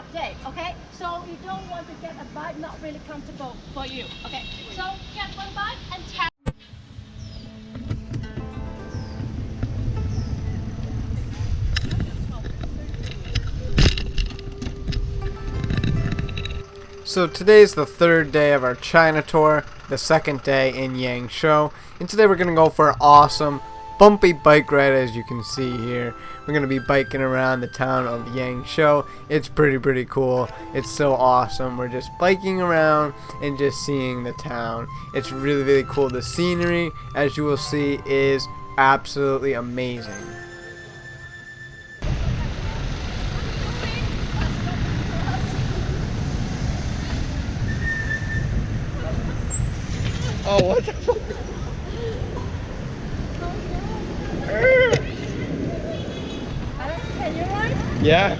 hot day, okay? So you don't want to get a bike not really comfortable for you, okay? So get one bike and tap. So today's the third day of our China tour, the second day in Yangshuo, and today we're going to go for an awesome, bumpy bike ride. As you can see here. We're going to be biking around the town of Yangshuo. It's pretty cool. It's so awesome. We're just biking around and just seeing the town. It's really cool. The scenery, as you will see, is absolutely amazing. Oh, what the fuck? Can you ride? Yeah.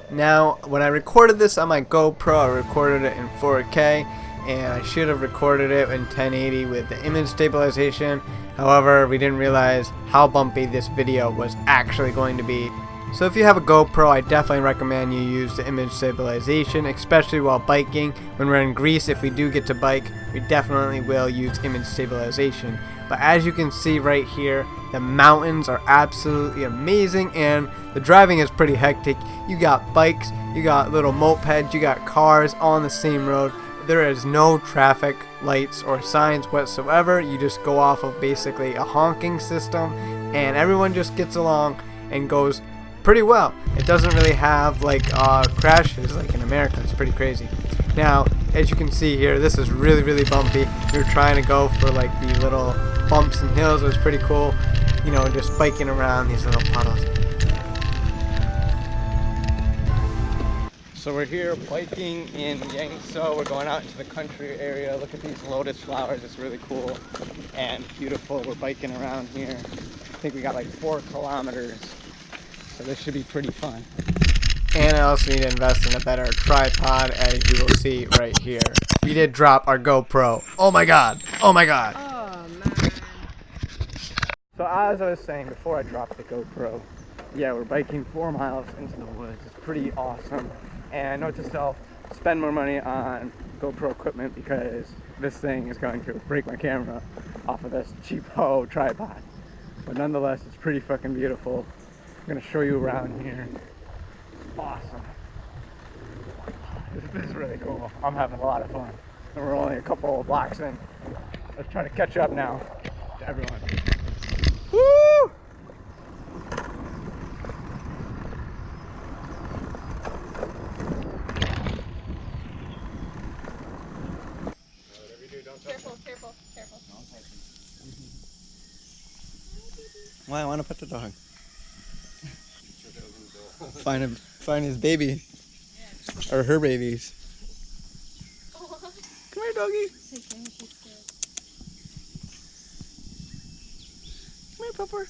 Now, when I recorded this on my GoPro, I recorded it in 4K, and I should have recorded it in 1080 with the image stabilization. However, we didn't realize how bumpy this video was actually going to be. So if you have a GoPro, I definitely recommend you use the image stabilization, especially while biking. When we're in Greece, if we do get to bike, we definitely will use image stabilization. But as you can see right here, the mountains are absolutely amazing, and the driving is pretty hectic. You got bikes, you got little mopeds, you got cars on the same road. There is no traffic lights or signs whatsoever. You just go off of basically a honking system, and everyone just gets along and goes pretty well. It doesn't really have like crashes like in America. It's pretty crazy. Now, as you can see here, this is really bumpy. We were trying to go for like the little bumps and hills. It was pretty cool, you know, just biking around these little puddles. So we're here biking in Yangshuo. We're going out into the country area. Look at these lotus flowers. It's really cool and beautiful. We're biking around here. I think we got like 4 kilometers. So this should be pretty fun. And I also need to invest in a better tripod, as you will see right here. We did drop our GoPro. Oh my god! Oh my god! Oh man. So as I was saying before I dropped the GoPro, yeah, we're biking 4 miles into the woods. It's pretty awesome. And note to self, spend more money on GoPro equipment because this thing is going to break my camera off of this cheapo tripod. But nonetheless, it's pretty fucking beautiful. I'm gonna show you around here. Awesome. This is really cool. I'm having a lot of fun. And we're only a couple of blocks in. Let's try to catch up now to everyone. Woo! Careful. Why? I want to pet the dog. Find his baby. Yeah. Or her babies. Oh. Come here, doggy. Okay, she's scared. Come here, pupper.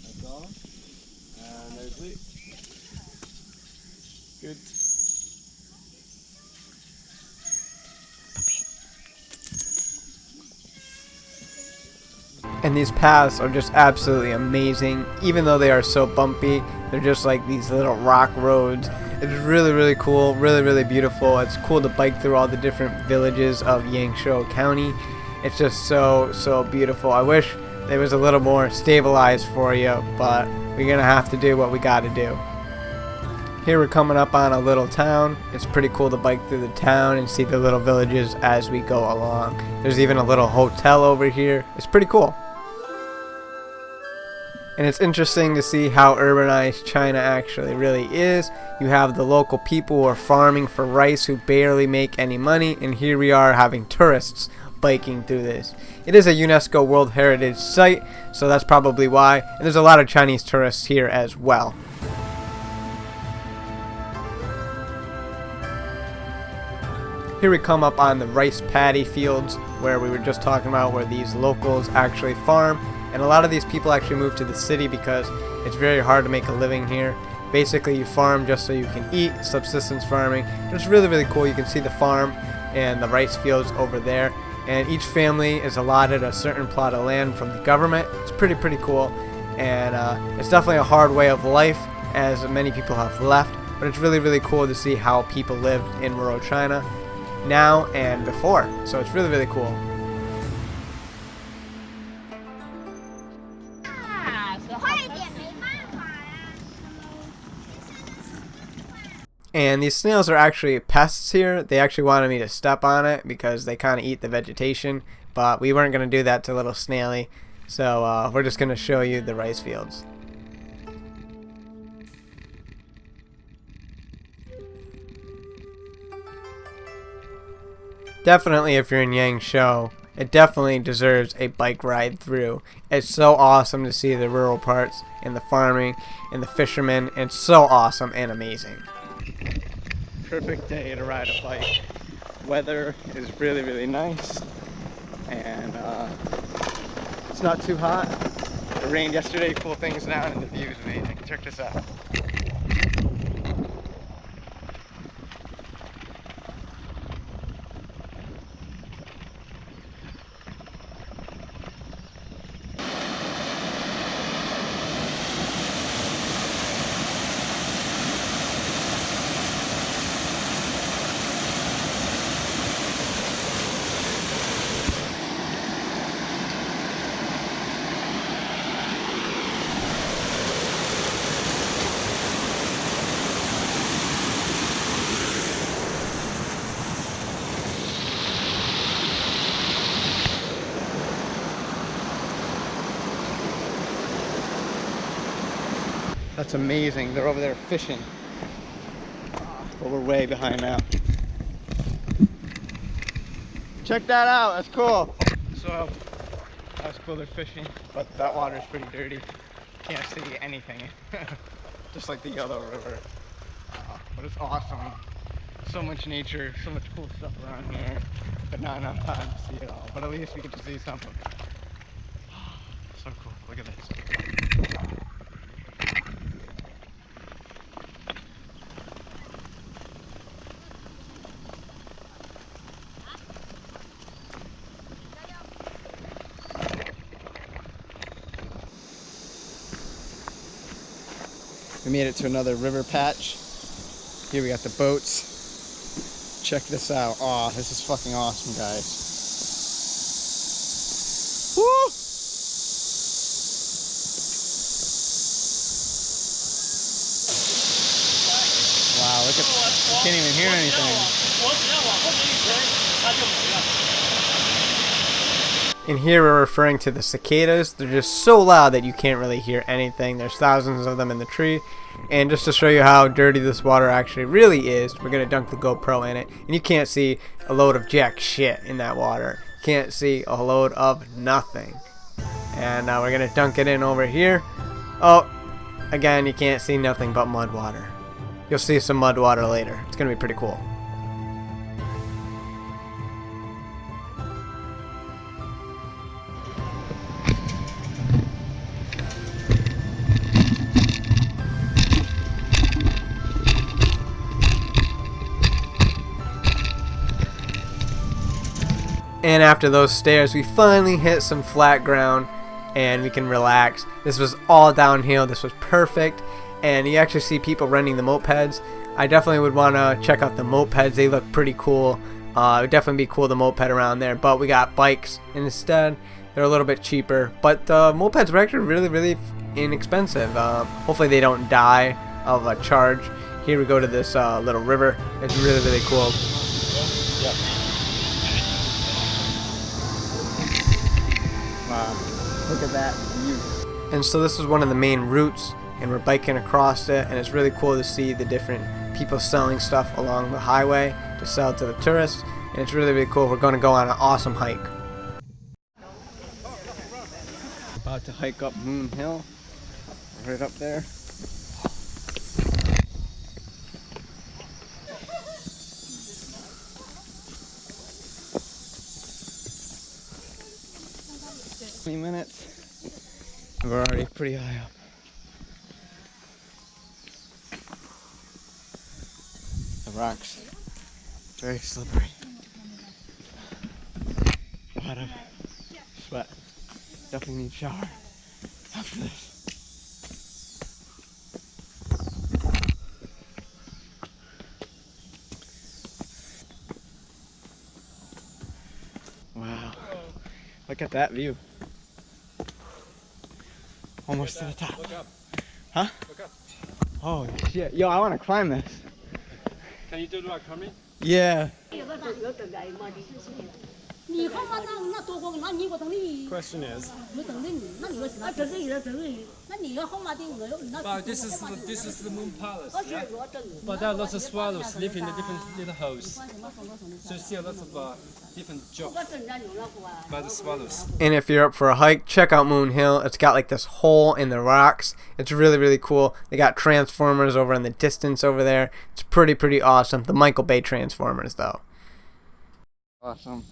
That's on. And there's Lee. Good. And these paths are just absolutely amazing. Even though they are so bumpy, they're just like these little rock roads. It's really cool, really beautiful. It's cool to bike through all the different villages of Yangshuo County. It's just so beautiful. I wish there was a little more stabilized for you, but we're gonna have to do what we gotta do. Here we're coming up on a little town. It's pretty cool to bike through the town and see the little villages as we go along. There's even a little hotel over here. It's pretty cool. And it's interesting to see how urbanized China actually really is. You have the local people who are farming for rice who barely make any money, and here we are having tourists biking through this. It is a UNESCO World Heritage Site, so that's probably why. And there's a lot of Chinese tourists here as well. Here we come up on the rice paddy fields where we were just talking about, where these locals actually farm. And a lot of these people actually move to the city because it's very hard to make a living here. Basically, you farm just so you can eat, subsistence farming. It's really cool. You can see the farm and the rice fields over there. And each family is allotted a certain plot of land from the government. It's pretty cool. And it's definitely a hard way of life, as many people have left, but it's really, really cool to see how people lived in rural China now and before. So it's really, really cool. And these snails are actually pests here. They actually wanted me to step on it because they kind of eat the vegetation, but we weren't going to do that to little Snaily. So we're just going to show you the rice fields. Definitely, if you're in Yangshuo, it definitely deserves a bike ride through. It's so awesome to see the rural parts and the farming and the fishermen. It's so awesome and amazing. Perfect day to ride a bike. Weather is really, really nice, and it's not too hot. It rained yesterday, cool things down, and the view is amazing. Check this out. That's amazing. They're over there fishing. But we're way behind now. Check that out. That's cool. So that's cool. They're fishing, but that water is pretty dirty. Can't see anything. Just like the yellow river. But it's awesome. So much nature, so much cool stuff around here, but not enough time to see it all. But at least we get to see something. So cool. Look at this. We made it to another river patch. Here we got the boats. Check this out. Oh, this is fucking awesome, guys. Woo! Wow, look at, you can't even hear anything. In here we're referring to the cicadas. They're just so loud that you can't really hear anything. There's thousands of them in the tree. And just to show you how dirty this water actually really is, we're going to dunk the GoPro in it. And you can't see a load of jack shit in that water. You can't see a load of nothing. And now we're going to dunk it in over here. Oh, again, you can't see nothing but mud water. You'll see some mud water later. It's going to be pretty cool. And after those stairs, we finally hit some flat ground and we can relax. This was all downhill. This was perfect. And you actually see people renting the mopeds. I definitely would want to check out the mopeds. They look pretty cool. It would definitely be cool, the moped around there. But we got bikes instead. They're a little bit cheaper. But the mopeds were actually really, really inexpensive. Hopefully they don't die of a charge. Here we go to this little river. It's really, really cool. Yep. Wow, look at that view. And so this is one of the main routes, and we're biking across it, and it's really cool to see the different people selling stuff along the highway to sell to the tourists, and it's really, really cool. We're going to go on an awesome hike. About to hike up Moon Hill, right up there. Minutes. We're already pretty high up. The rocks, very slippery. A lot of sweat. Definitely need a shower after this. Look at that view. Almost to the top. Look up. Huh? Look up. Oh shit. Yo, I want to climb this. Can you do like coming? Yeah. Question is, but this is the moon palace, yeah? But there are lots of swallows live in the different little holes. So you see a lot of different jobs by the swallows. And if you're up for a hike, check out Moon Hill. It's got like this hole in the rocks. It's really, really cool. They got transformers over in the distance over there. It's pretty awesome. The Michael Bay transformers, though. Awesome.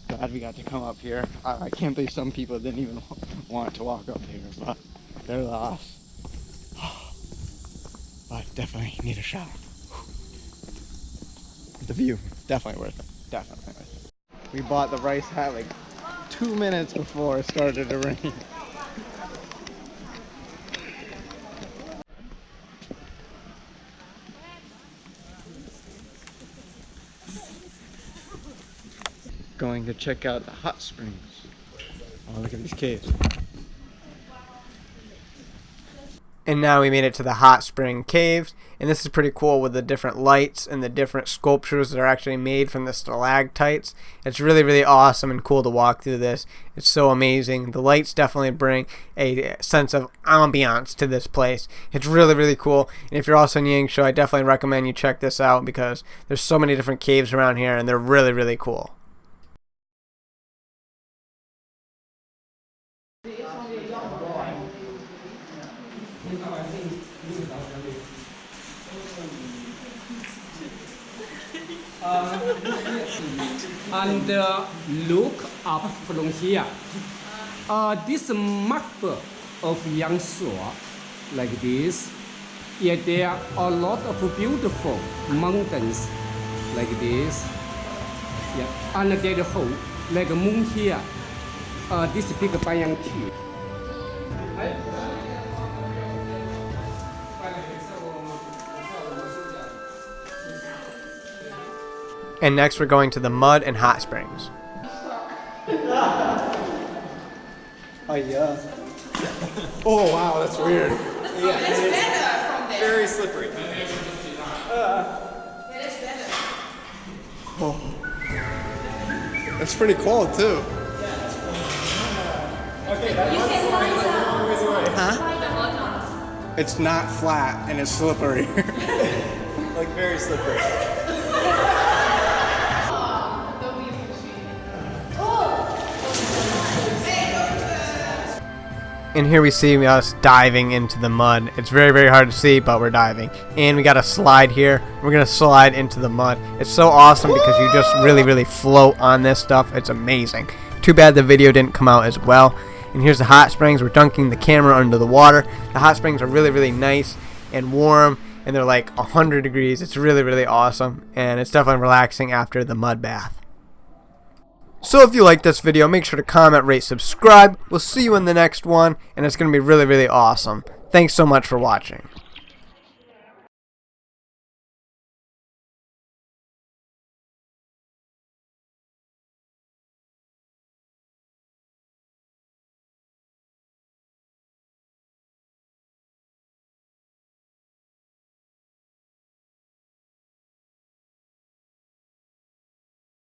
Glad we got to come up here. I can't believe some people didn't even want to walk up here, but they're lost. But definitely need a shower. The view, definitely worth it. Definitely worth it. We bought the rice hat like 2 minutes before it started to rain. Going to check out the hot springs. Oh, look at these caves. And now we made it to the hot spring caves, and this is pretty cool with the different lights and the different sculptures that are actually made from the stalactites. It's really awesome and cool to walk through this. It's so amazing. The lights definitely bring a sense of ambiance to this place. It's really cool, and if you're also in Yangshuo, I definitely recommend you check this out because there's so many different caves around here, and they're really cool. And look up from here. This map of Yangshuo, like this. Yeah, there are a lot of beautiful mountains, like this. Yeah, and there's a hole, like a moon here. This big banyan tree. And next we're going to the mud and hot springs. Oh yeah. Oh wow, that's weird. Yeah, it's better from there. Very slippery. Oh. That's pretty cold too. Huh? It's not flat and it's slippery. Like very slippery. And here we see us diving into the mud. It's very hard to see, but we're diving. And we got a slide here. We're going to slide into the mud. It's so awesome because you just really float on this stuff. It's amazing. Too bad the video didn't come out as well. And here's the hot springs. We're dunking the camera under the water. The hot springs are really nice and warm. And they're like 100 degrees. It's really awesome. And it's definitely relaxing after the mud bath. So if you like this video, make sure to comment, rate, subscribe. We'll see you in the next one, and it's going to be really awesome. Thanks so much for watching.